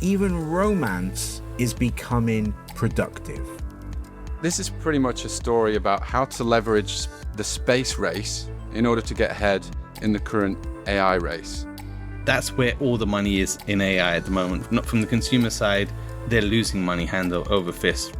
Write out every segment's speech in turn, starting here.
even romance is becoming productive. This is pretty much a story about how to leverage the space race in order to get ahead in the current AI race. That's where all the money is in AI at the moment. Not from the consumer side, they're losing money hand over fist.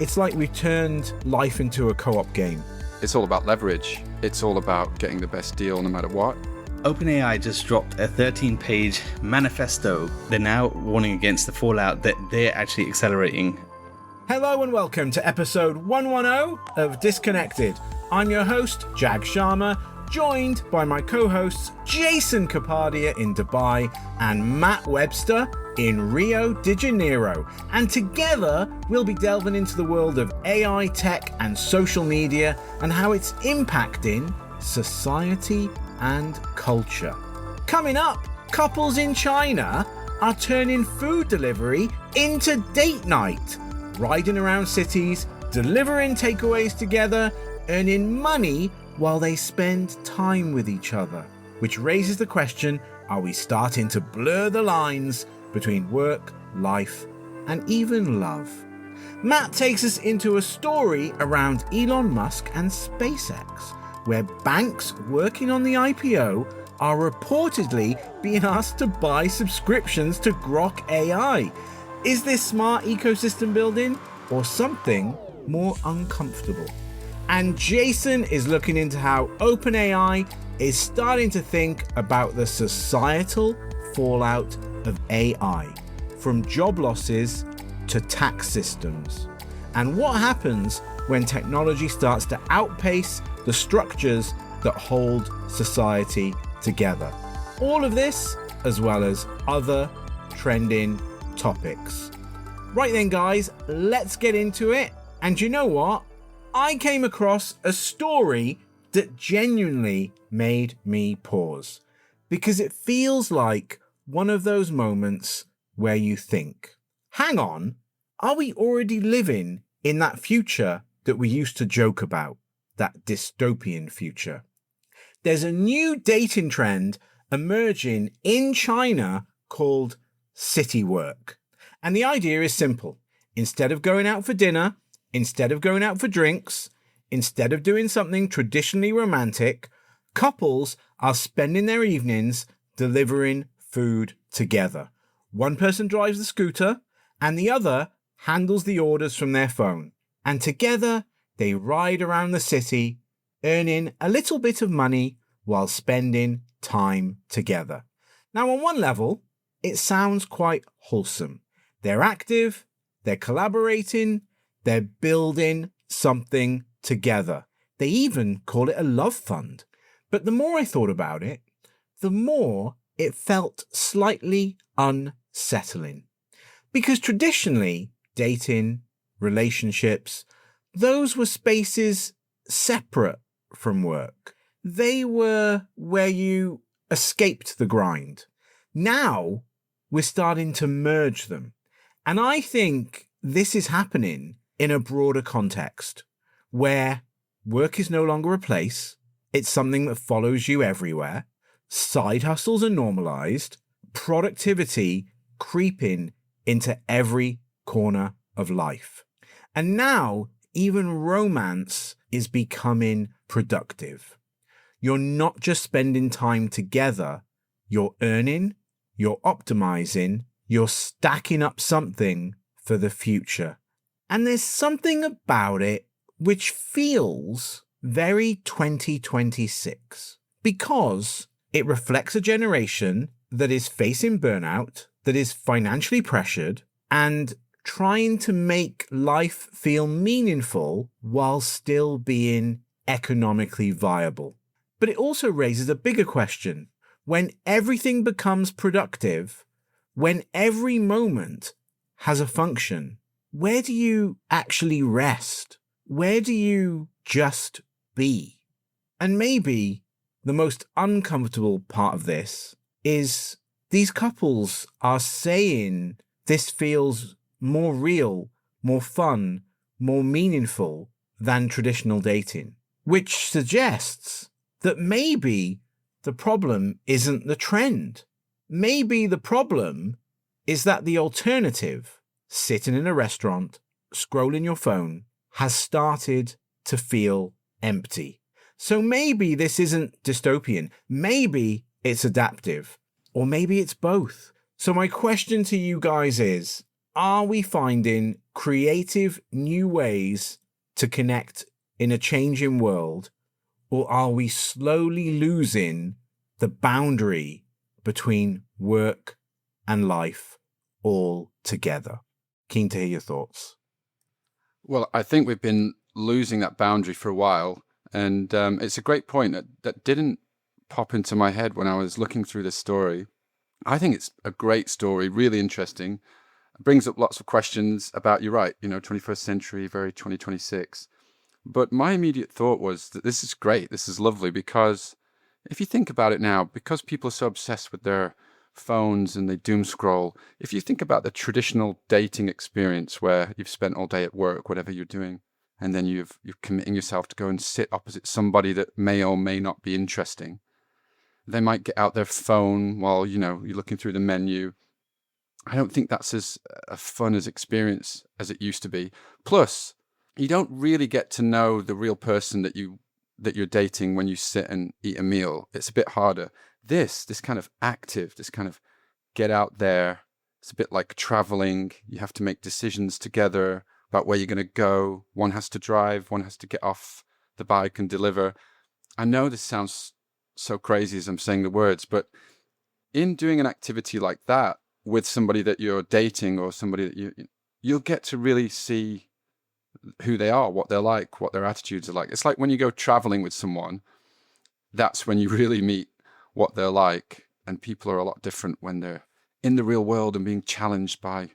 It's like we've turned life into a co-op game. It's all about leverage. It's all about getting the best deal no matter what. OpenAI just dropped a 13-page manifesto. They're now warning against the fallout that they're actually accelerating. Hello and welcome to episode 110 of Disconnected. I'm your host, Jag Sharma, joined by my co-hosts Jason Kapadia in Dubai and Matt Webster in Rio de Janeiro. And together, we'll be delving into the world of AI, tech, and social media and how it's impacting society and culture. Coming up, couples in China are turning food delivery into date night, riding around cities, delivering takeaways together, earning money while they spend time with each other. Which raises the question, are we starting to blur the lines between work, life, and even love? Matt takes us into a story around Elon Musk and SpaceX, where banks working on the IPO are reportedly being asked to buy subscriptions to Grok AI. Is this smart ecosystem building or something more uncomfortable? And Jason is looking into how OpenAI is starting to think about the societal fallout of AI, from job losses to tax systems, and what happens when technology starts to outpace the structures that hold society together. All of this, as well as other trending topics. Right then, guys, let's get into it. And you know what? I came across a story that genuinely made me pause, because it feels like one of those moments where you think, hang on, are we already living in that future that we used to joke about, that dystopian future? There's a new dating trend emerging in China called city work. And the idea is simple. Instead of going out for dinner, instead of going out for drinks, instead of doing something traditionally romantic, couples are spending their evenings delivering food together. One person drives the scooter and the other handles the orders from their phone. And together they ride around the city, earning a little bit of money while spending time together. Now, on one level, it sounds quite wholesome. They're active, they're collaborating, they're building something together. They even call it a love fund. But the more I thought about it, the more it felt slightly unsettling. Because traditionally, dating, relationships, those were spaces separate from work. They were where you escaped the grind. Now, we're starting to merge them. And I think this is happening in a broader context, where work is no longer a place, it's something that follows you everywhere, side hustles are normalized, productivity creeping into every corner of life. And now, even romance is becoming productive. You're not just spending time together, you're earning, you're optimizing, you're stacking up something for the future. And there's something about it which feels very 2026, because it reflects a generation that is facing burnout, that is financially pressured, and trying to make life feel meaningful while still being economically viable. But it also raises a bigger question. When everything becomes productive, when every moment has a function, where do you actually rest? Where do you just be? And maybe the most uncomfortable part of this is these couples are saying this feels more real, more fun, more meaningful than traditional dating, which suggests that maybe the problem isn't the trend. Maybe the problem is that the alternative, sitting in a restaurant, scrolling your phone, has started to feel empty. So maybe this isn't dystopian. Maybe it's adaptive. Or maybe it's both. So my question to you guys is, are we finding creative new ways to connect in a changing world? Or are we slowly losing the boundary between work and life altogether? Keen to hear your thoughts. Well, I think we've been losing that boundary for a while. And it's a great point that didn't pop into my head when I was looking through this story. I think it's a great story, really interesting. It brings up lots of questions about, you're right, 21st century, very 2026. But my immediate thought was that this is great. This is lovely because if you think about it now, because people are so obsessed with their phones and they doom scroll, if you think about the traditional dating experience where you've spent all day at work, whatever you're doing, and then you're committing yourself to go and sit opposite somebody that may or may not be interesting. They might get out their phone while, you're looking through the menu. I don't think that's as a fun as experience as it used to be. Plus, you don't really get to know the real person that you're dating when you sit and eat a meal. It's a bit harder. This kind of active, this kind of get out there. It's a bit like traveling. You have to make decisions together about where you're going to go. One has to drive, one has to get off the bike and deliver. I know this sounds so crazy as I'm saying the words, but in doing an activity like that with somebody that you're dating or somebody that you'll get to really see who they are, what they're like, what their attitudes are like. It's like when you go traveling with someone, that's when you really meet what they're like. And people are a lot different when they're in the real world and being challenged by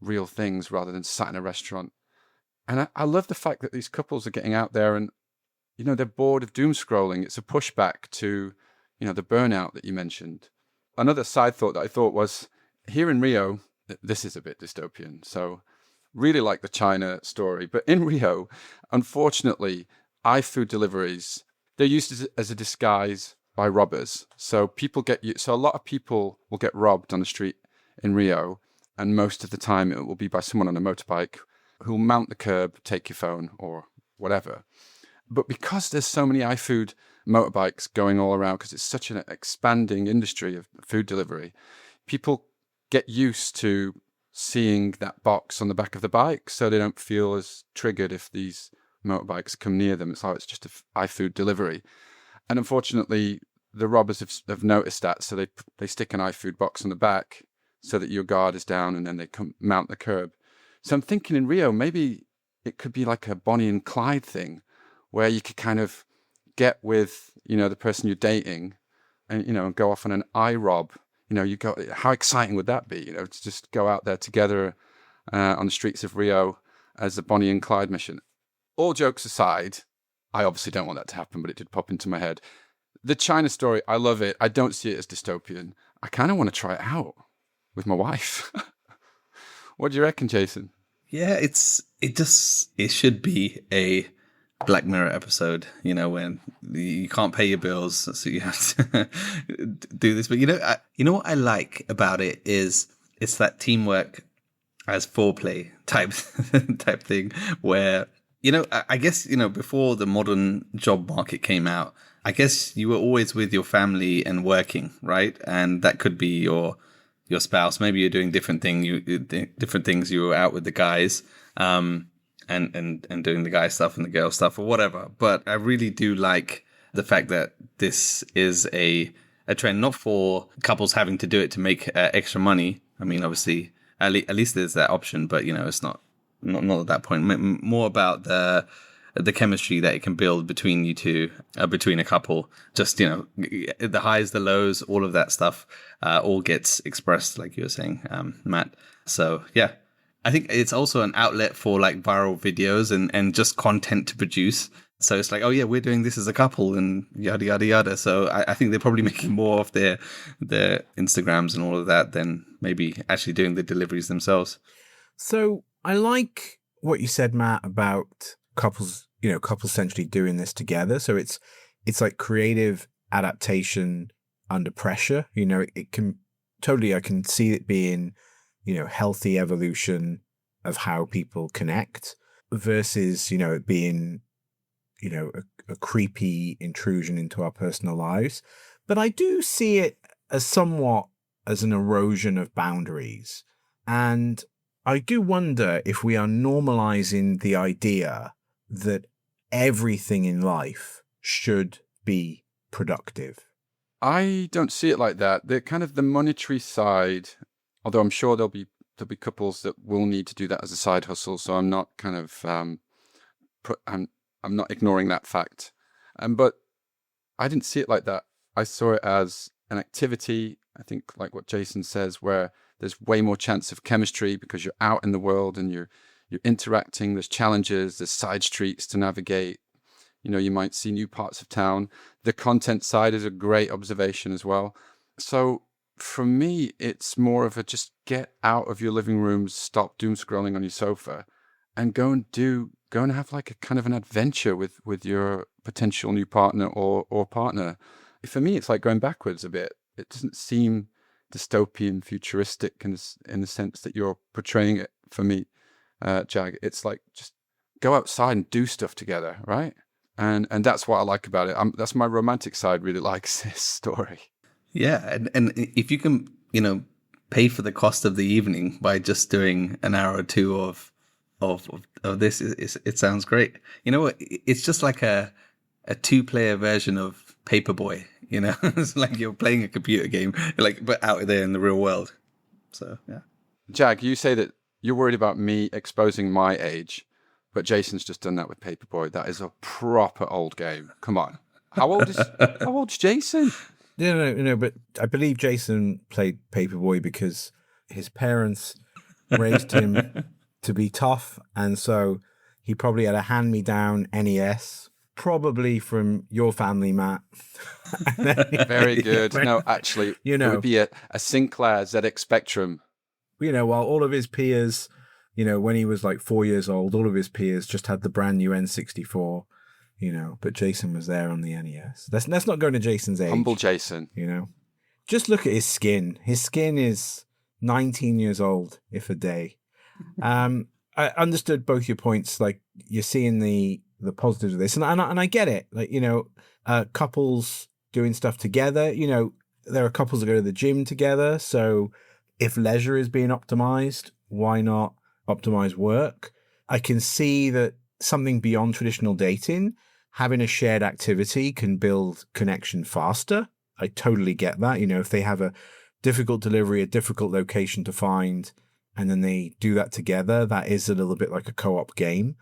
real things rather than sat in a restaurant. And I love the fact that these couples are getting out there and, they're bored of doom scrolling. It's a pushback to, the burnout that you mentioned. Another side thought that I thought was, here in Rio, this is a bit dystopian. So really like the China story. But in Rio, unfortunately, iFood deliveries, they're used as a disguise by robbers. So so a lot of people will get robbed on the street in Rio. And most of the time it will be by someone on a motorbike who'll mount the curb, take your phone or whatever. But because there's so many iFood motorbikes going all around, because it's such an expanding industry of food delivery, people get used to seeing that box on the back of the bike so they don't feel as triggered if these motorbikes come near them. It's like it's just an iFood delivery. And unfortunately, the robbers have noticed that, so they stick an iFood box on the back so that your guard is down and then they mount the curb. So I'm thinking in Rio, maybe it could be like a Bonnie and Clyde thing where you could kind of get with, the person you're dating and, go off on an iRob. How exciting would that be, to just go out there together on the streets of Rio as a Bonnie and Clyde mission. All jokes aside, I obviously don't want that to happen, but it did pop into my head. The China story, I love it. I don't see it as dystopian. I kind of want to try it out with my wife. What do you reckon, Jason? Yeah, it should be a Black Mirror episode, when you can't pay your bills, so you have to do this. But what I like about it is it's that teamwork as foreplay type thing where, I guess, before the modern job market came out, I guess you were always with your family and working, right? And that could be your spouse. Maybe you're doing different things. You were out with the guys, and doing the guy stuff and the girl stuff or whatever. But I really do like the fact that this is a trend, not for couples having to do it to make extra money. I mean, obviously, at least there's that option, but it's not at that point. More about the chemistry that it can build between you two, between a couple. Just the highs, the lows, all of that stuff, all gets expressed, like you were saying, Matt. So yeah. I think it's also an outlet for like viral videos and just content to produce. So it's like, oh yeah, we're doing this as a couple and yada, yada, yada. So I think they're probably making more of their Instagrams and all of that than maybe actually doing the deliveries themselves. So I like what you said, Matt, about couples essentially doing this together. So it's like creative adaptation under pressure. It can totally, I can see it being healthy evolution of how people connect versus, it being, a creepy intrusion into our personal lives. But I do see it as somewhat as an erosion of boundaries. And I do wonder if we are normalizing the idea that everything in life should be productive. I don't see it like that. The kind of the monetary side, although I'm sure there'll be couples that will need to do that as a side hustle. So I'm not kind of I'm not ignoring that fact. But I didn't see it like that. I saw it as an activity, I think like what Jason says, where there's way more chance of chemistry because you're out in the world and you're interacting. There's challenges, there's side streets to navigate. You might see new parts of town. The content side is a great observation as well. So for me, it's more of a just get out of your living room, stop doom scrolling on your sofa, and go and have like a kind of an adventure with your potential new partner or partner. For me, it's like going backwards a bit. It doesn't seem dystopian, futuristic in the sense that you're portraying it for me, Jag. It's like just go outside and do stuff together, right? And that's what I like about it. That's my romantic side really likes this story. Yeah, and if you can, pay for the cost of the evening by just doing an hour or two of this, it sounds great. You know what? It's just like a 2-player version of Paperboy. It's like you're playing a computer game, but out there in the real world. So yeah. Jag, you say that you're worried about me exposing my age, but Jason's just done that with Paperboy. That is a proper old game. Come on, how old's Jason? No, but I believe Jason played Paperboy because his parents raised him to be tough, and so he probably had a hand-me-down NES, probably from your family, Matt. Very good. No, actually, it would be a Sinclair ZX Spectrum. While all of his peers, when he was like 4 years old, all of his peers just had the brand new N64. But Jason was there on the NES. Let's not go into Jason's age. Humble Jason. Just look at his skin. His skin is 19 years old, if a day. I understood both your points. Like you're seeing the positives of this, and I get it. Like couples doing stuff together. There are couples that go to the gym together. So if leisure is being optimized, why not optimize work? I can see that something beyond traditional dating, having a shared activity can build connection faster. I totally get that. If they have a difficult delivery, a difficult location to find, and then they do that together, that is a little bit like a co-op game.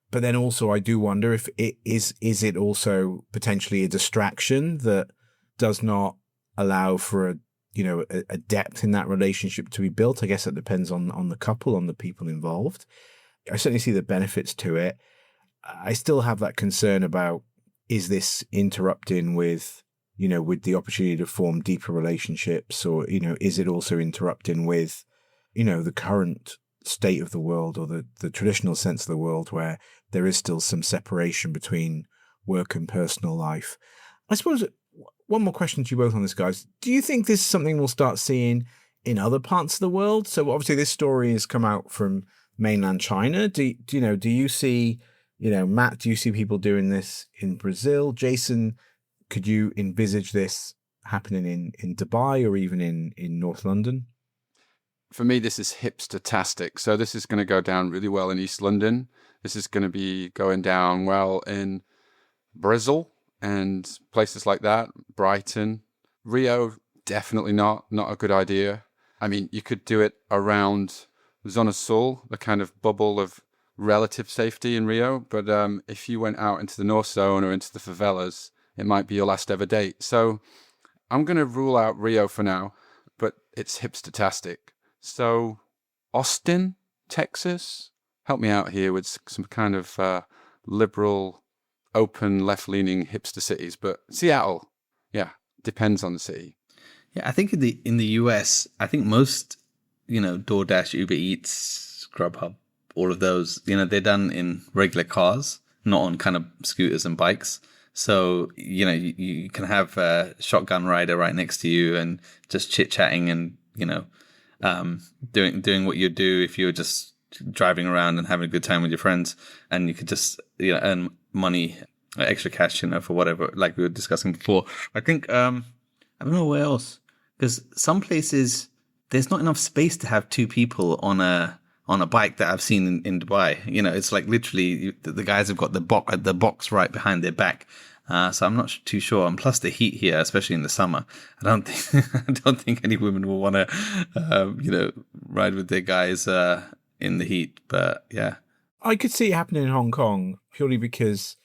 But then also I do wonder if it is it also potentially a distraction that does not allow for a depth in that relationship to be built. I guess it depends on the couple, on the people involved. I certainly see the benefits to it. I still have that concern about, is this interrupting with the opportunity to form deeper relationships, or, is it also interrupting with, the current state of the world, or the traditional sense of the world where there is still some separation between work and personal life. I suppose one more question to you both on this, guys. Do you think this is something we'll start seeing in other parts of the world? So obviously this story has come out from mainland China. Do you see, Matt, do you see people doing this in Brazil? Jason, could you envisage this happening in Dubai or even in North London? For me, this is hipster-tastic. So this is going to go down really well in East London. This is going to be going down well in Brazil and places like that. Brighton. Rio, definitely not a good idea. I mean, you could do it around Zona Sul, the kind of bubble of relative safety in Rio. But if you went out into the North Zone or into the favelas, it might be your last ever date. So I'm going to rule out Rio for now, but it's hipster-tastic. So Austin, Texas, help me out here with some kind of liberal, open, left-leaning hipster cities. But Seattle, yeah, depends on the city. Yeah, I think in the US, I think most, DoorDash, Uber Eats, Grubhub, all of those, they're done in regular cars, not on kind of scooters and bikes. So, you can have a shotgun rider right next to you and just chit-chatting and, doing what you do if you're just driving around and having a good time with your friends, and you could just earn money, extra cash, for whatever, like we were discussing before. I think I don't know where else, because some places there's not enough space to have two people on a bike that I've seen in Dubai. It's like literally the guys have got the box right behind their back. So I'm not too sure. And plus the heat here, especially in the summer, I don't think any women will want to, ride with their guys in the heat. But yeah, I could see it happening in Hong Kong purely because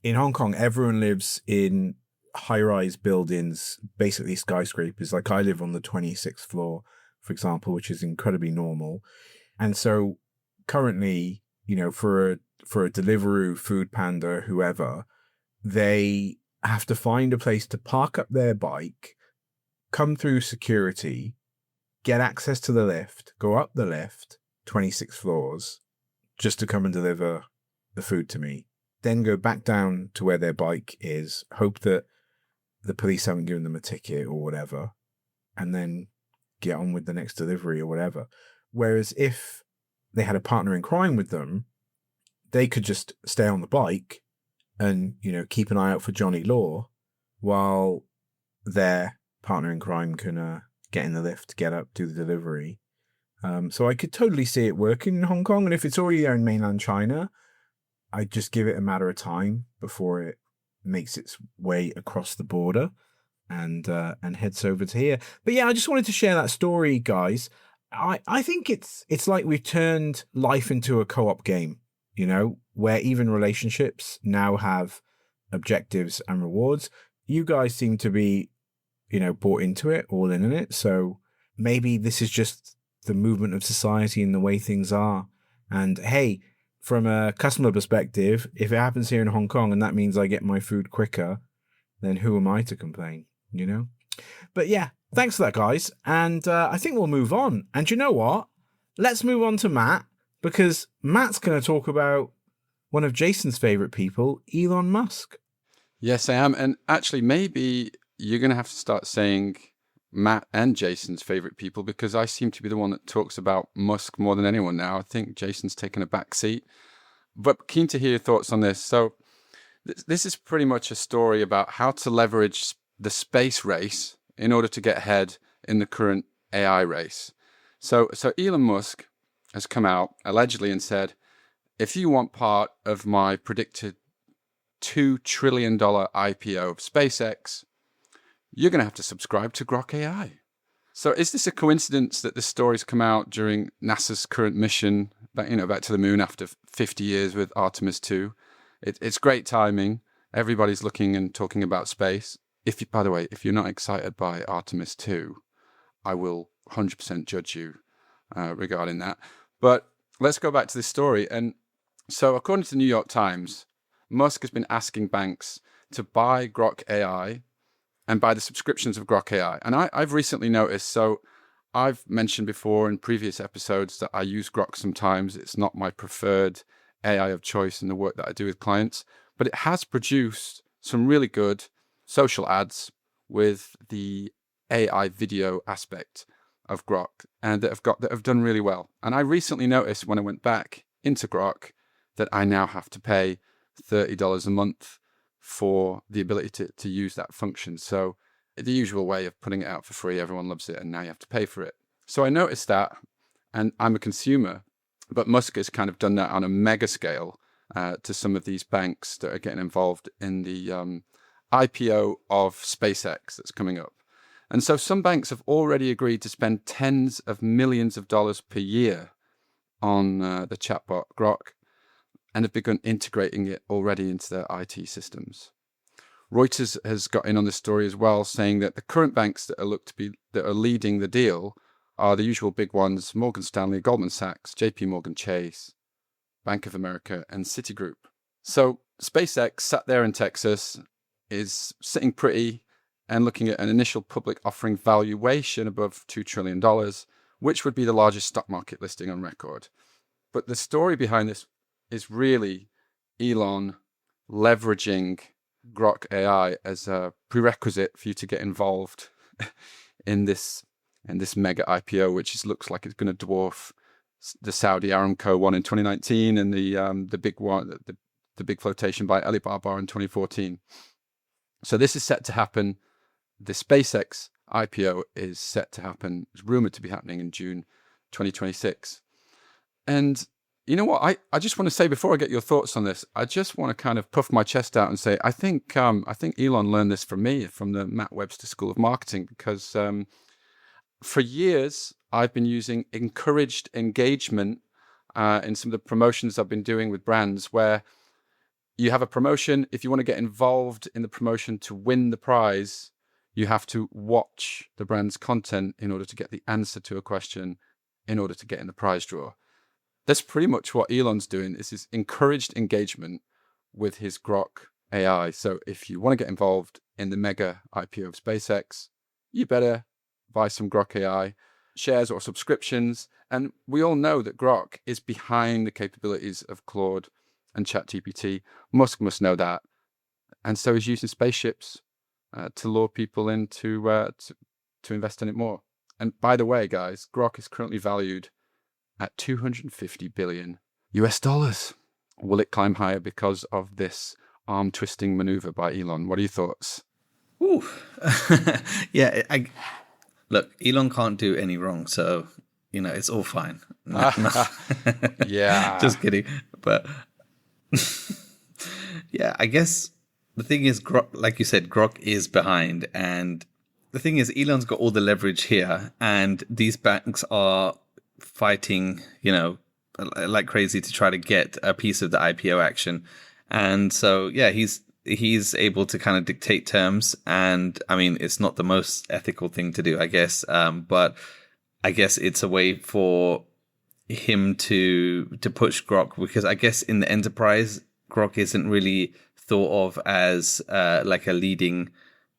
in Hong Kong everyone lives in high-rise buildings, basically skyscrapers. Like I live on the 26th floor, for example, which is incredibly normal. And so currently, for a Deliveroo, Food Panda, whoever, they have to find a place to park up their bike, come through security, get access to the lift, go up the lift, 26 floors, just to come and deliver the food to me. Then go back down to where their bike is, hope that the police haven't given them a ticket or whatever, and then get on with the next delivery or whatever. Whereas if they had a partner in crime with them, they could just stay on the bike and, keep an eye out for Johnny Law while their partner in crime can get in the lift, get up, do the delivery. So I could totally see it working in Hong Kong. And if it's already there in mainland China, I'd just give it a matter of time before it makes its way across the border and heads over to here. But yeah, I just wanted to share that story, guys. I think it's like we've turned life into a co-op game, where even relationships now have objectives and rewards. You guys seem to be, bought into it, all in it. So maybe this is just the movement of society and the way things are. And hey, from a customer perspective, if it happens here in Hong Kong and that means I get my food quicker, then who am I to complain, But yeah, thanks for that, guys. And I think we'll move on. And you know what? Let's move on to Matt, because Matt's going to talk about one of Jason's favorite people, Elon Musk. Yes, I am. And actually, maybe you're going to have to start saying Matt and Jason's favorite people, because I seem to be the one that talks about Musk more than anyone now. I think Jason's taken a back seat. But keen to hear your thoughts on this. So this is pretty much a story about how to leverage the space race in order to get ahead in the current AI race. So Elon Musk has come out allegedly and said, if you want part of my predicted $2 trillion IPO of SpaceX, you're going to have to subscribe to Grok AI. So is this a coincidence that this story's come out during NASA's current mission back to the moon after 50 years with Artemis 2? It's great timing. Everybody's looking and talking about space. By the way, if you're not excited by Artemis 2, I will 100% judge you regarding that. But let's go back to this story. And so according to the New York Times, Musk has been asking banks to buy Grok AI and buy the subscriptions of Grok AI. And I've recently noticed, so I've mentioned before in previous episodes that I use Grok sometimes. It's not my preferred AI of choice in the work that I do with clients, but it has produced some really good social ads with the AI video aspect of Grok, and that have done really well. And I recently noticed when I went back into Grok that I now have to pay $30 a month for the ability to use that function. So the usual way of putting it out for free, everyone loves it, and now you have to pay for it. So I noticed that, and I'm a consumer, but Musk has kind of done that on a mega scale to some of these banks that are getting involved in the IPO of SpaceX that's coming up. And so some banks have already agreed to spend tens of millions of dollars per year on the chatbot Grok, and have begun integrating it already into their IT systems. Reuters has got in on this story as well, saying that the current banks that are leading the deal are the usual big ones: Morgan Stanley, Goldman Sachs, JP Morgan Chase, Bank of America, and Citigroup. So SpaceX, sat there in Texas, is sitting pretty and looking at an initial public offering valuation above $2 trillion, which would be the largest stock market listing on record. But the story behind this is really Elon leveraging Grok AI as a prerequisite for you to get involved in this and this mega IPO, which looks like it's going to dwarf the Saudi Aramco one in 2019 and the big one, the big flotation by Alibaba in 2014. So this is set to happen. The SpaceX IPO is set to happen. It's rumored to be happening in June 2026. And you know what? I just want to say, before I get your thoughts on this, I just want to kind of puff my chest out and say, I think Elon learned this from me, from the Matt Webster School of Marketing, because for years I've been using encouraged engagement in some of the promotions I've been doing with brands, where you have a promotion. If you want to get involved in the promotion to win the prize, you have to watch the brand's content in order to get the answer to a question, in order to get in the prize draw. That's pretty much what Elon's doing. This is encouraged engagement with his Grok AI. So if you want to get involved in the mega IPO of SpaceX, you better buy some Grok AI shares or subscriptions. And we all know that Grok is behind the capabilities of Claude and ChatGPT. Musk must know that. And so he's using spaceships to lure people in to invest in it more. And by the way, guys, Grok is currently valued at $250 billion US. Will it climb higher because of this arm twisting maneuver by Elon? What are your thoughts? Ooh. Yeah, look, Elon can't do any wrong, so it's all fine. No. Yeah, just kidding. But yeah, I guess the thing is, Grok, like you said, Grok is behind, and the thing is, Elon's got all the leverage here, and these banks are fighting, like crazy to try to get a piece of the IPO action. And so, yeah, he's able to kind of dictate terms. And I mean, it's not the most ethical thing to do, I guess. But I guess it's a way for him to push Grok, because I guess in the enterprise, Grok isn't really thought of as like a leading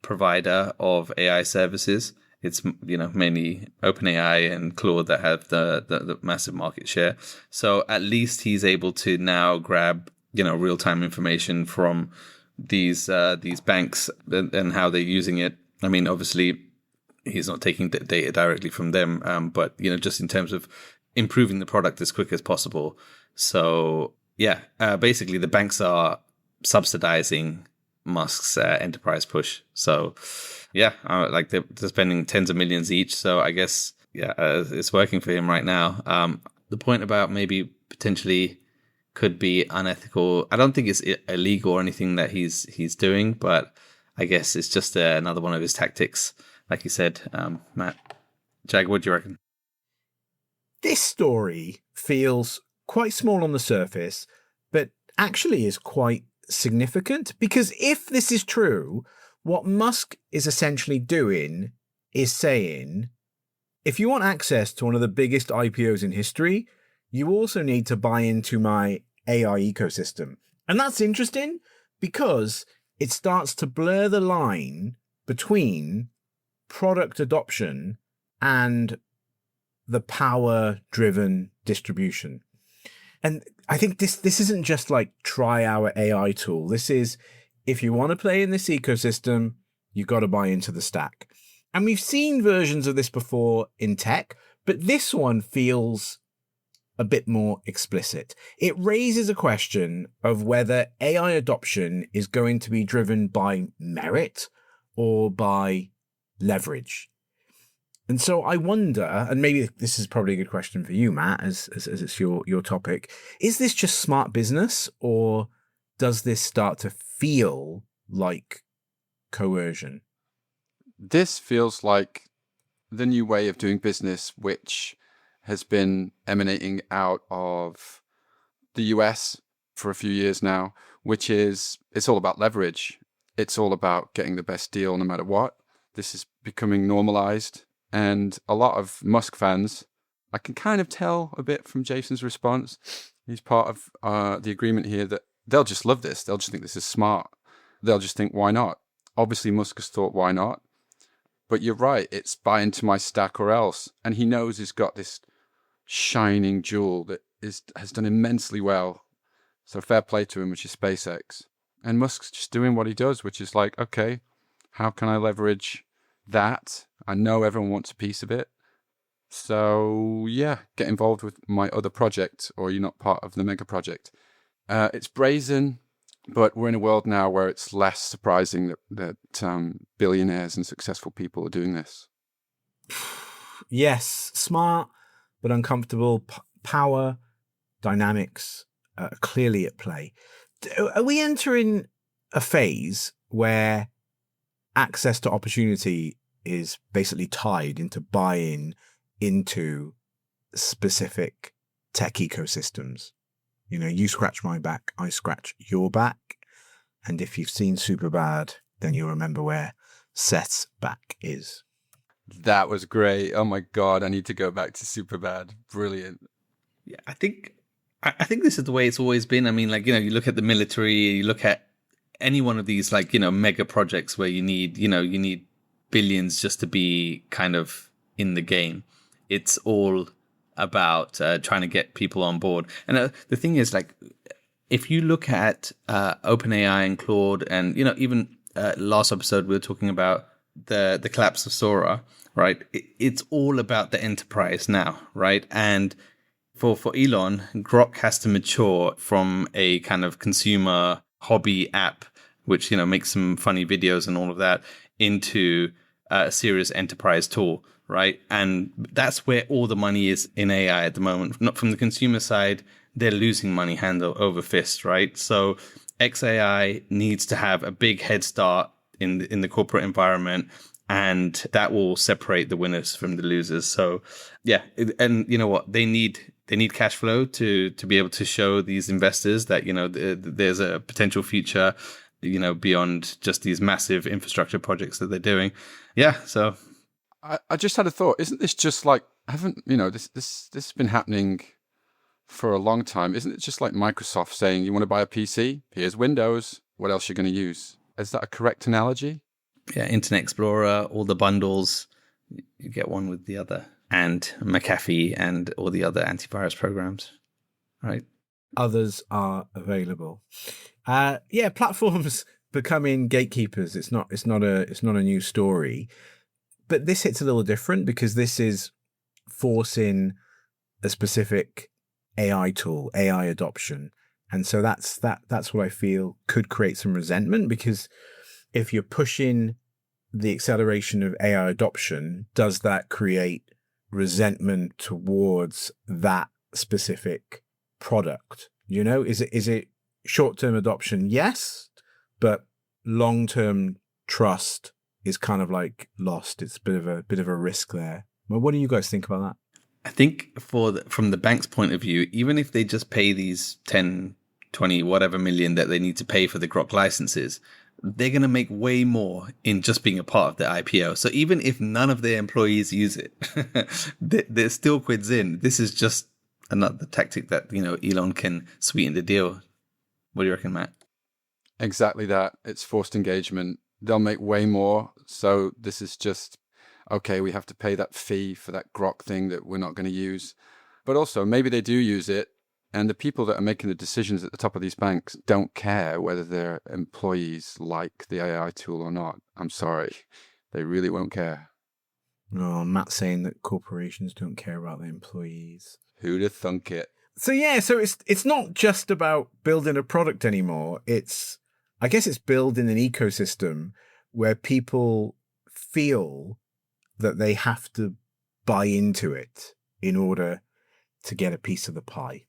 provider of AI services. It's, mainly OpenAI and Claude that have the massive market share. So at least he's able to now grab, real-time information from these banks and how they're using it. I mean, obviously, he's not taking data directly from them, but, just in terms of improving the product as quick as possible. So, yeah, basically the banks are subsidizing Musk's enterprise push. So, yeah, like they're spending tens of millions each. So I guess, it's working for him right now. The point about maybe potentially could be unethical, I don't think it's illegal or anything that he's doing, but I guess it's just another one of his tactics, like you said, Matt. Jag, what do you reckon? This story feels quite small on the surface, but actually is quite significant, because if this is true, what Musk is essentially doing is saying, if you want access to one of the biggest IPOs in history, you also need to buy into my AI ecosystem. And that's interesting because it starts to blur the line between product adoption and the power-driven distribution. And I think this isn't just like try our AI tool. This is, if you want to play in this ecosystem, you got to buy into the stack. And we've seen versions of this before in tech, but this one feels a bit more explicit. It raises a question of whether AI adoption is going to be driven by merit or by leverage. And so I wonder, and maybe this is probably a good question for you, Matt, as it's your topic, is this just smart business, or does this start to feel like coercion? This feels like the new way of doing business, which has been emanating out of the US for a few years now, which is, it's all about leverage. It's all about getting the best deal no matter what. This is becoming normalized. And a lot of Musk fans, I can kind of tell a bit from Jason's response, he's part of the agreement here, that they'll just love this. They'll just think this is smart. They'll just think, why not? Obviously, Musk has thought, why not? But you're right, it's buy into my stack or else. And he knows he's got this shining jewel that has done immensely well. So fair play to him, which is SpaceX. And Musk's just doing what he does, which is like, okay, how can I leverage that? I know everyone wants a piece of it. So yeah, get involved with my other project, or you're not part of the mega project. It's brazen, but we're in a world now where it's less surprising that billionaires and successful people are doing this. Yes, smart but uncomfortable. Power dynamics are clearly at play. Are we entering a phase where access to opportunity is basically tied into buy-in into specific tech ecosystems? You know, you scratch my back, I scratch your back. And if you've seen Superbad, then you'll remember where Seth's back is. That was great. Oh my God, I need to go back to Superbad. Brilliant. Yeah, I think this is the way it's always been. I mean, like, you look at the military, you look at any one of these, like, mega projects where you need billions just to be kind of in the game. It's all about trying to get people on board. And the thing is, like, if you look at OpenAI and Claude, and even last episode we were talking about the collapse of Sora, right? It's all about the enterprise now, right? And for Elon, Grok has to mature from a kind of consumer hobby app, which makes some funny videos and all of that, into a serious enterprise tool, right? And that's where all the money is in AI at the moment. Not from the consumer side, they're losing money hand over fist, right? So XAI needs to have a big head start in the corporate environment, and that will separate the winners from the losers. So yeah, and you know what, they need cash flow to be able to show these investors that there's a potential future beyond just these massive infrastructure projects that they're doing. Yeah, so I just had a thought. Isn't this just like, this has been happening for a long time? Isn't it just like Microsoft saying, you want to buy a PC? Here's Windows. What else are you going to use? Is that a correct analogy? Yeah, Internet Explorer, all the bundles, you get one with the other, and McAfee and all the other antivirus programs, right? Others are available. Platforms becoming gatekeepers. It's not a new story, but this hits a little different because this is forcing a specific AI tool, AI adoption. And so that's what I feel could create some resentment, because if you're pushing the acceleration of AI adoption, does that create resentment towards that specific product? Is it short-term adoption? Yes, but long-term trust is kind of like lost. It's a bit of a risk there. Well, what do you guys think about that? I think from the bank's point of view, even if they just pay these 10, 20, whatever million that they need to pay for the Grok licenses, they're going to make way more in just being a part of the IPO. So even if none of their employees use it, they're still quids in. This is just another tactic that, Elon can sweeten the deal. What do you reckon, Matt? Exactly that. It's forced engagement. They'll make way more. So this is just, okay, we have to pay that fee for that Grok thing that we're not going to use. But also, maybe they do use it, and the people that are making the decisions at the top of these banks don't care whether their employees like the AI tool or not. I'm sorry. They really won't care. Oh, Matt's saying that corporations don't care about their employees. Who'd have thunk it? So it's not just about building a product anymore. I guess it's building an ecosystem where people feel that they have to buy into it in order to get a piece of the pie.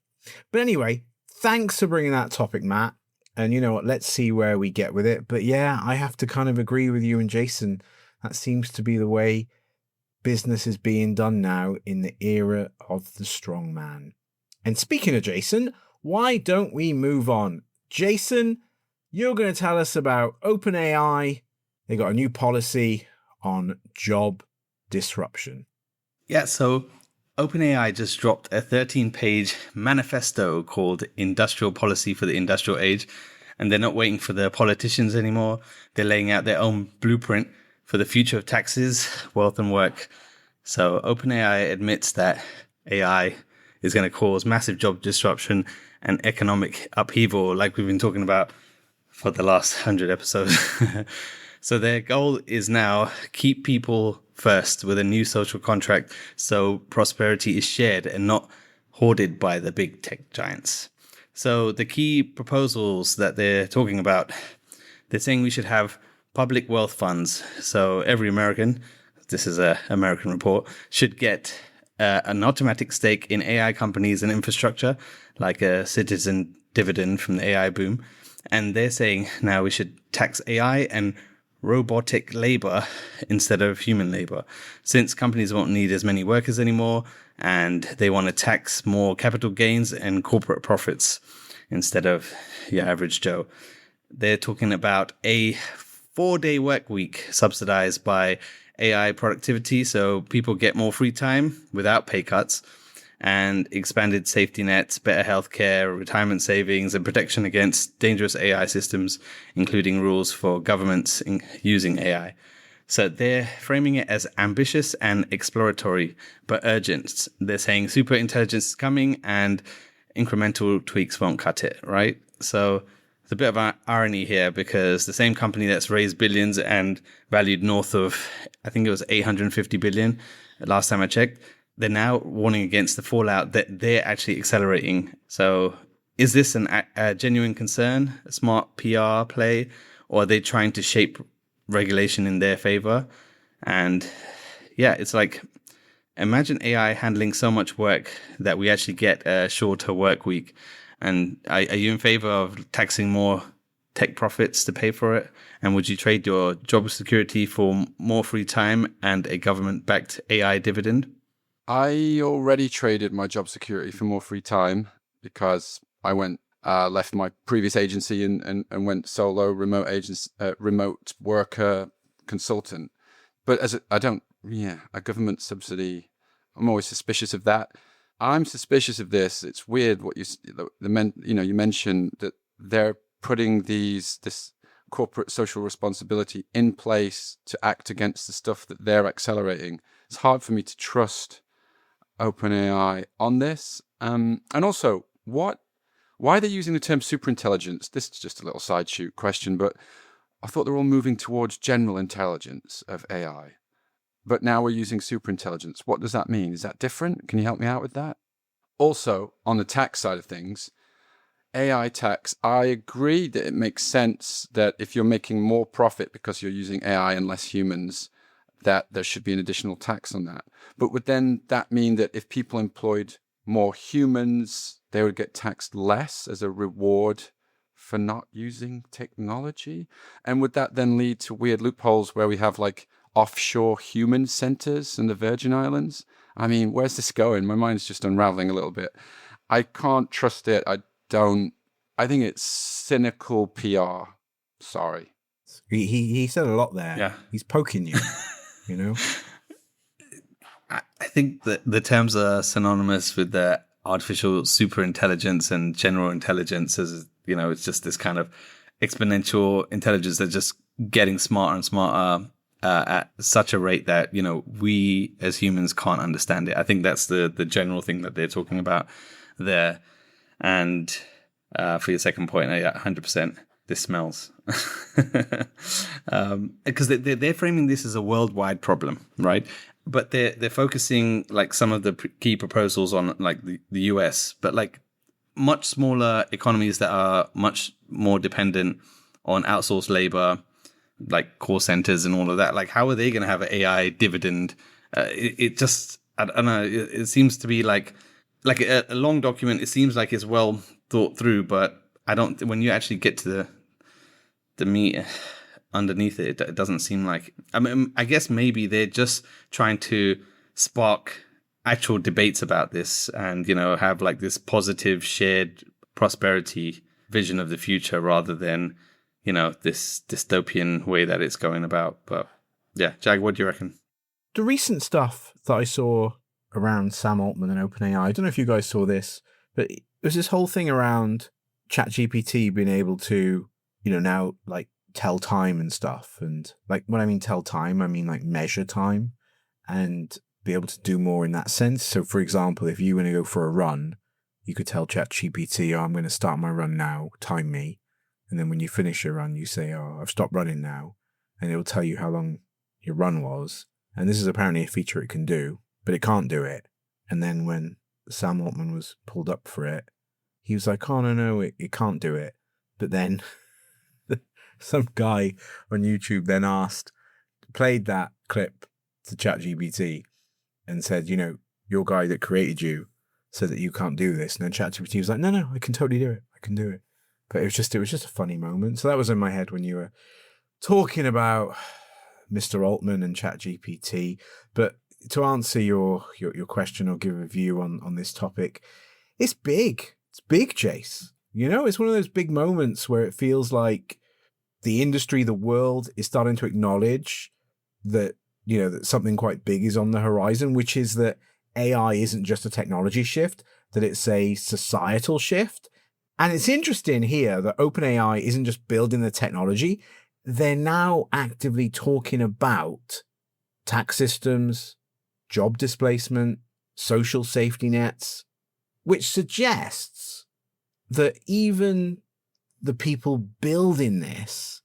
But anyway, thanks for bringing that topic, Matt. And you know what? Let's see where we get with it. But yeah, I have to kind of agree with you and Jason. That seems to be the way business is being done now in the era of the strong man. And speaking of Jason, why don't we move on? Jason, you're going to tell us about OpenAI. They got a new policy on job disruption. Yeah, so OpenAI just dropped a 13-page manifesto called Industrial Policy for the Industrial Age, and they're not waiting for the politicians anymore. They're laying out their own blueprint for the future of taxes, wealth, and work. So OpenAI admits that AI is going to cause massive job disruption and economic upheaval, like we've been talking about for the last 100 episodes. So their goal is now keep people first with a new social contract so prosperity is shared and not hoarded by the big tech giants. So the key proposals that they're talking about, they're saying we should have public wealth funds. So every American, this is an American report, should get an automatic stake in AI companies and infrastructure, like a citizen dividend from the AI boom. And they're saying now we should tax AI and robotic labor instead of human labor, since companies won't need as many workers anymore, and they want to tax more capital gains and corporate profits instead of your average Joe. They're talking about a 4-day work week subsidized by AI productivity, so people get more free time without pay cuts, and expanded safety nets, better healthcare, retirement savings, and protection against dangerous AI systems, including rules for governments using AI. So they're framing it as ambitious and exploratory, but urgent. They're saying super intelligence is coming and incremental tweaks won't cut it, right? So it's a bit of an irony here, because the same company that's raised billions and valued north of, I think it was 850 billion last time I checked, they're now warning against the fallout that they're actually accelerating. So is this a genuine concern, a smart PR play, or are they trying to shape regulation in their favor? And yeah, it's like, imagine AI handling so much work that we actually get a shorter work week. And are you in favor of taxing more tech profits to pay for it? And would you trade your job security for more free time and a government-backed AI dividend? I already traded my job security for more free time, because I left my previous agency and went solo remote worker consultant. But a government subsidy, I'm always suspicious of that. I'm suspicious of this. It's weird what you mentioned that they're putting this corporate social responsibility in place to act against the stuff that they're accelerating. It's hard for me to trust OpenAI on this. And also, why are they using the term superintelligence? This is just a little side shoot question, but I thought they're all moving towards general intelligence of AI. But now we're using superintelligence. What does that mean? Is that different? Can you help me out with that? Also, on the tax side of things, AI tax, I agree that it makes sense that if you're making more profit because you're using AI and less humans, that there should be an additional tax on that. But would then that mean that if people employed more humans, they would get taxed less as a reward for not using technology? And would that then lead to weird loopholes where we have like offshore human centers in the Virgin Islands? I mean, where's this going? My mind's just unraveling a little bit. I can't trust it. I think it's cynical PR. Sorry. He said a lot there. Yeah. He's poking you, you know? I think that the terms are synonymous with the artificial superintelligence and general intelligence. As you know, it's just this kind of exponential intelligence that's just getting smarter and smarter at such a rate that, you know, we as humans can't understand it. I think that's the general thing that they're talking about there. And for your second point, 100%, this smells. Because they're framing this as a worldwide problem, right? But they're focusing like some of the key proposals on like the US, but like much smaller economies that are much more dependent on outsourced labor, like call centers and all of that. Like, how are they going to have an AI dividend? It just, I don't know. It seems to be like a long document. It seems like it's well thought through, but when you actually get to the meat underneath it, it doesn't seem like. I mean, I guess maybe they're just trying to spark actual debates about this, and, you know, have like this positive shared prosperity vision of the future rather than, you know, this dystopian way that it's going about. But yeah, Jag, what do you reckon? The recent stuff that I saw around Sam Altman and OpenAI, I don't know if you guys saw this, but there's this whole thing around ChatGPT being able to, you know, now like tell time and stuff. And like, when I mean tell time, I mean like measure time and be able to do more in that sense. So for example, if you want to go for a run, you could tell ChatGPT, oh, I'm going to start my run now, time me. And then when you finish your run, you say, oh, I've stopped running now. and it will tell you how long your run was. And this is apparently a feature it can do, but it can't do it. And then when Sam Altman was pulled up for it, he was like, oh, no, it can't do it. But then some guy on YouTube then played that clip to ChatGPT and said, your guy that created you said that you can't do this. And then ChatGPT was like, no, I can totally do it. I can do it. But it was just a funny moment. So that was in my head when you were talking about Mr. Altman and ChatGPT. But to answer your question or give a view on this topic, it's big. It's big, Chase. It's one of those big moments where it feels like the industry, the world is starting to acknowledge that, that something quite big is on the horizon, which is that AI isn't just a technology shift, that it's a societal shift. And it's interesting here that OpenAI isn't just building the technology. They're now actively talking about tax systems, job displacement, social safety nets, which suggests that even the people building this,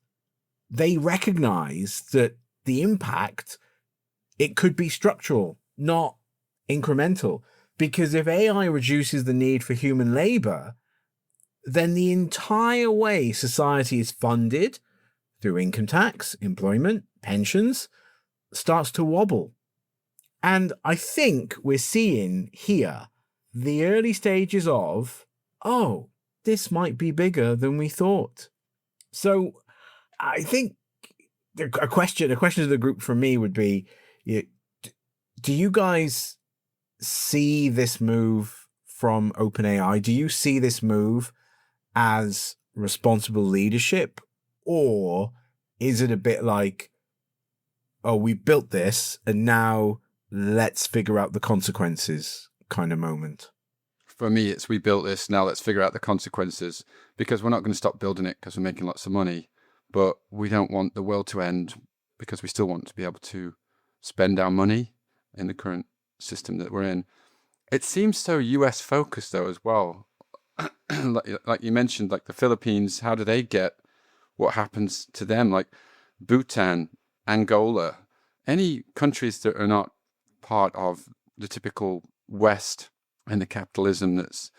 they recognize that the impact, it could be structural, not incremental. Because if AI reduces the need for human labor, then the entire way society is funded through income tax, employment, pensions, starts to wobble. And I think we're seeing here the early stages of, this might be bigger than we thought. So I think a question to the group from me would be, do you guys see this move from OpenAI? Do you see this move as responsible leadership? Or is it a bit like, we built this and now let's figure out the consequences kind of moment? For me, it's we built this, now let's figure out the consequences, because we're not going to stop building it because we're making lots of money, but we don't want the world to end because we still want to be able to spend our money in the current system that we're in. It seems so US focused though as well. like you mentioned, like the Philippines, how do they get what happens to them? Like Bhutan, Angola, any countries that are not part of the typical West and the capitalism that's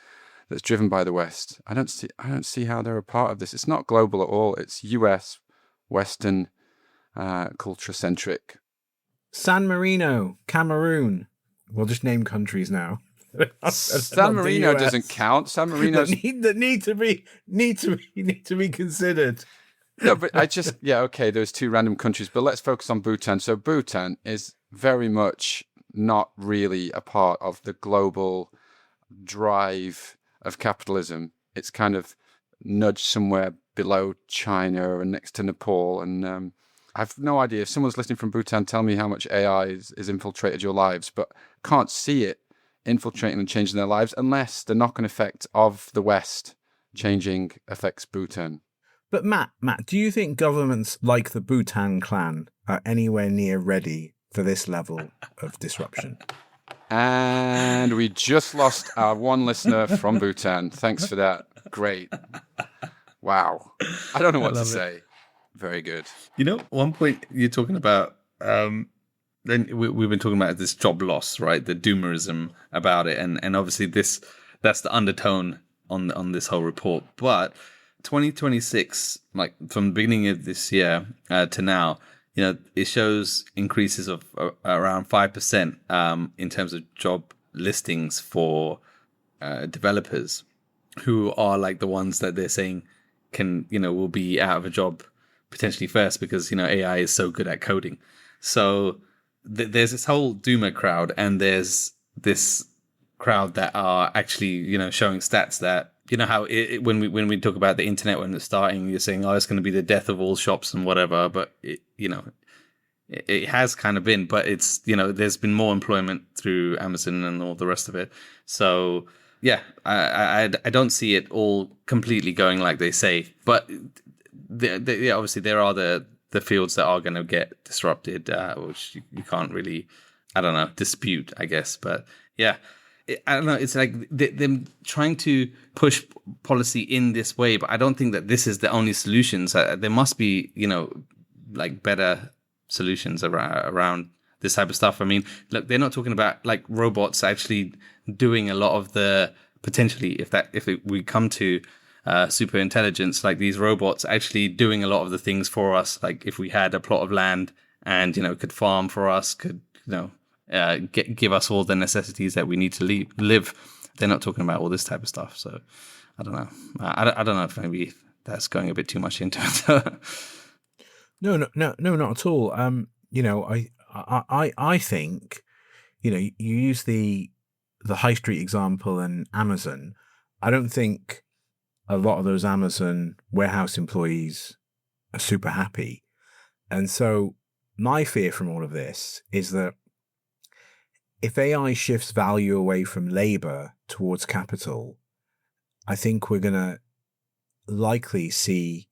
driven by the West. I don't see how they're a part of this. It's not global at all. It's US, Western, culture centric. San Marino, Cameroon. We'll just name countries now. San Marino doesn't count. San Marino that need to be considered. No, but there's two random countries, but let's focus on Bhutan. So Bhutan is very much not really a part of the global drive of capitalism. It's kind of nudged somewhere below China and next to Nepal. And I've no idea. If someone's listening from Bhutan, tell me how much AI is infiltrated your lives, but can't see it infiltrating and changing their lives unless the knock-on effect of the West changing affects Bhutan. But Matt, do you think governments like the Bhutan clan are anywhere near ready for this level of disruption? And we just lost our one listener from Bhutan. Thanks for that. Great. Wow. I don't know what to say. Very good. One point you're talking about, then we've been talking about this job loss, right? The doomerism about it. And obviously that's the undertone on this whole report. But 2026, like from the beginning of this year to now, it shows increases of around 5% in terms of job listings for developers, who are like the ones that they're saying will be out of a job potentially first because AI is so good at coding. So there's this whole doomer crowd, and there's this crowd that are actually showing stats that how when we talk about the internet when it's starting, you're saying it's going to be the death of all shops and whatever, but it has kind of been, but it's there's been more employment through Amazon and all the rest of it. So yeah, I don't see it all completely going like they say, but obviously there are the fields that are going to get disrupted, which you can't really, dispute, I guess. But yeah, I don't know. It's like them trying to push policy in this way, but I don't think that this is the only solution. So there must be, like better solutions around this type of stuff. I mean, look, they're not talking about like robots actually doing a lot of the potentially, we come to super intelligence, like these robots actually doing a lot of the things for us. Like if we had a plot of land and, could farm for us, could, give us all the necessities that we need to live. They're not talking about all this type of stuff. So I don't know. I don't know if maybe that's going a bit too much into it. No, not at all. I think, you use the high street example and Amazon. I don't think a lot of those Amazon warehouse employees are super happy. And so my fear from all of this is that if AI shifts value away from labor towards capital, I think we're going to likely see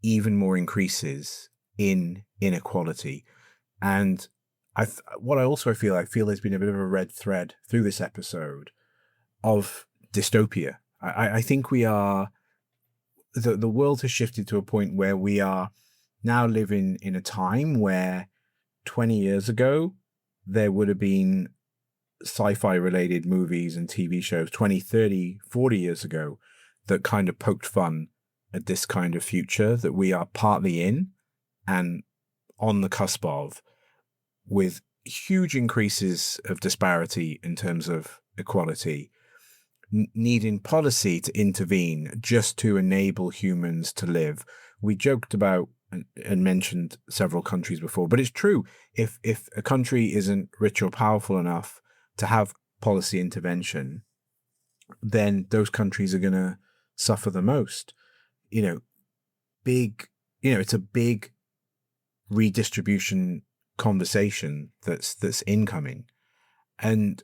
even more increases in inequality. And I feel there's been a bit of a red thread through this episode of dystopia. I think we are, the world has shifted to a point where we are now living in a time where 20 years ago, there would have been sci-fi related movies and TV shows 20, 30, 40 years ago that kind of poked fun at this kind of future that we are partly in and on the cusp of, with huge increases of disparity in terms of equality, needing policy to intervene just to enable humans to live. We joked about and mentioned several countries before, but it's true. If a country isn't rich or powerful enough to have policy intervention, then those countries are going to suffer the most. It's a big redistribution conversation that's incoming. And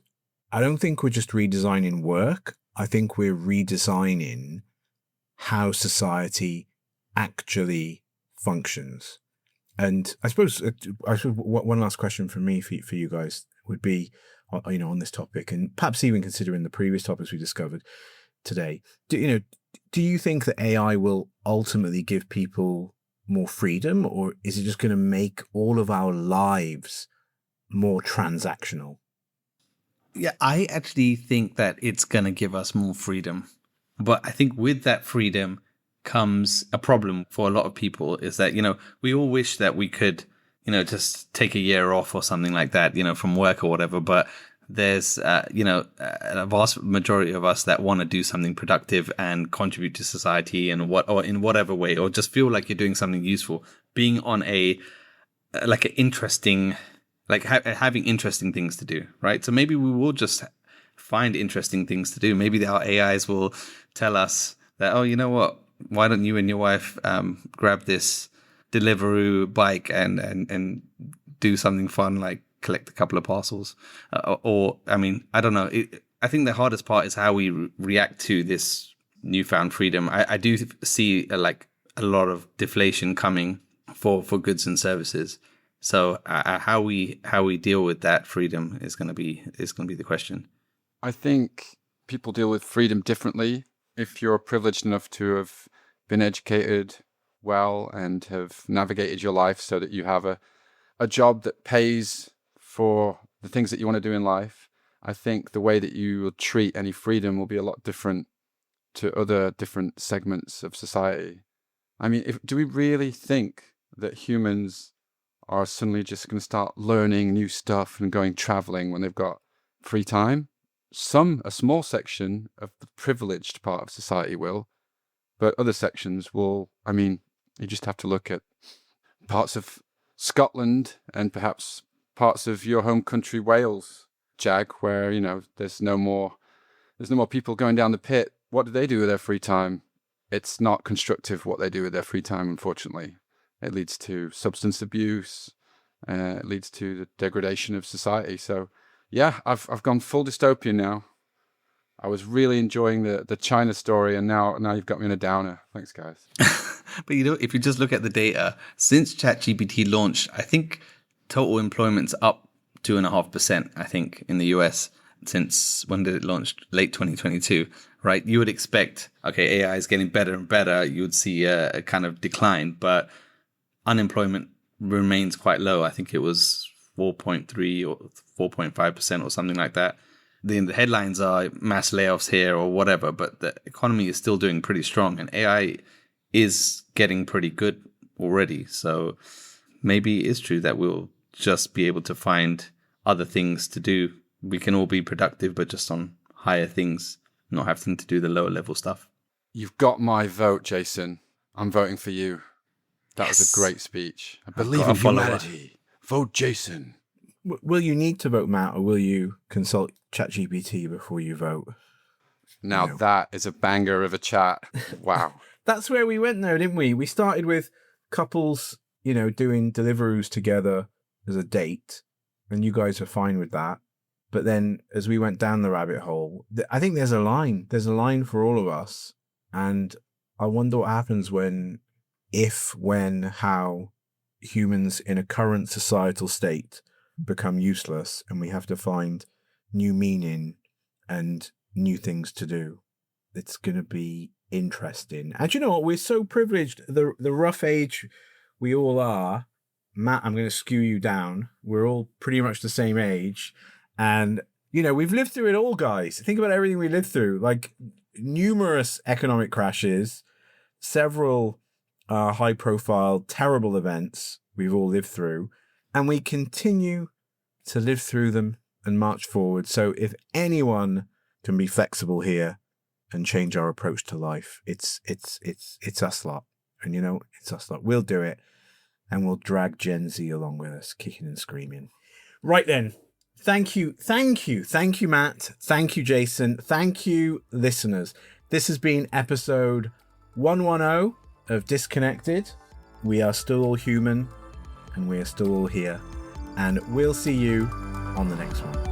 I don't think we're just redesigning work. I think we're redesigning how society actually functions. And I suppose one last question from me for you guys would be, on this topic, and perhaps even considering the previous topics we discovered today. Do you think that AI will ultimately give people more freedom, or is it just going to make all of our lives more transactional? Yeah, I actually think that it's going to give us more freedom. But I think with that freedom comes a problem for a lot of people, is that, we all wish that we could, just take a year off or something like that, from work or whatever. But there's, a vast majority of us that want to do something productive and contribute to society or in whatever way, or just feel like you're doing something useful, being on having interesting things to do, right? So maybe we will just find interesting things to do. Maybe our AIs will tell us that, oh, you know what? Why don't you and your wife grab this Deliveroo bike and do something fun, like collect a couple of parcels? I don't know. I think the hardest part is how we react to this newfound freedom. I do see a lot of deflation coming for goods and services. So how we deal with that freedom is going to be the question. I think people deal with freedom differently. If you're privileged enough to have been educated well and have navigated your life so that you have a job that pays for the things that you want to do in life, I think the way that you will treat any freedom will be a lot different to other different segments of society. I mean, do we really think that humans are suddenly just going to start learning new stuff and going traveling when they've got free time? A small section of the privileged part of society will, but other sections will. I mean, you just have to look at parts of Scotland and perhaps parts of your home country, Wales, Jag, where, there's no more people going down the pit. What do they do with their free time? It's not constructive what they do with their free time, unfortunately. It leads to substance abuse. It leads to the degradation of society. So, yeah, I've gone full dystopian now. I was really enjoying the China story, and now you've got me in a downer. Thanks, guys. But if you just look at the data, since ChatGPT launched, I think total employment's up 2.5%, I think, in the US. Since when did it launch? Late 2022, right? You would expect, okay, AI is getting better and better. You would see a kind of decline, but unemployment remains quite low. I think it was 4.3 or 4.5% or something like that. The headlines are mass layoffs here or whatever, but the economy is still doing pretty strong, and AI is getting pretty good already. So maybe it is true that we'll just be able to find other things to do. We can all be productive, but just on higher things, not having to do the lower level stuff. You've got my vote, Jason. I'm voting for you. That was a great speech. I believe in humanity. Vote Jason. Will you need to vote, Matt, or will you consult ChatGPT before you vote? Now that is a banger of a chat. Wow. That's where we went there, didn't we? We started with couples, doing Deliveroo's together as a date, and you guys are fine with that. But then as we went down the rabbit hole, I think there's a line. There's a line for all of us. And I wonder what happens when how humans in a current societal state become useless, and we have to find new meaning and new things to do. It's going to be interesting. And you know what? We're so privileged. The rough age we all are. Matt, I'm going to skew you down. We're all pretty much the same age. And, we've lived through it all, guys. Think about everything we lived through, like numerous economic crashes, several high-profile, terrible events we've all lived through. And we continue to live through them and march forward. So if anyone can be flexible here and change our approach to life, it's us lot. And it's us lot. We'll do it, and we'll drag Gen Z along with us, kicking and screaming. Right then. Thank you, Matt. Thank you, Jason. Thank you, listeners. This has been episode 110 of Disconnected. We are still all human, and we are still all here. And we'll see you on the next one.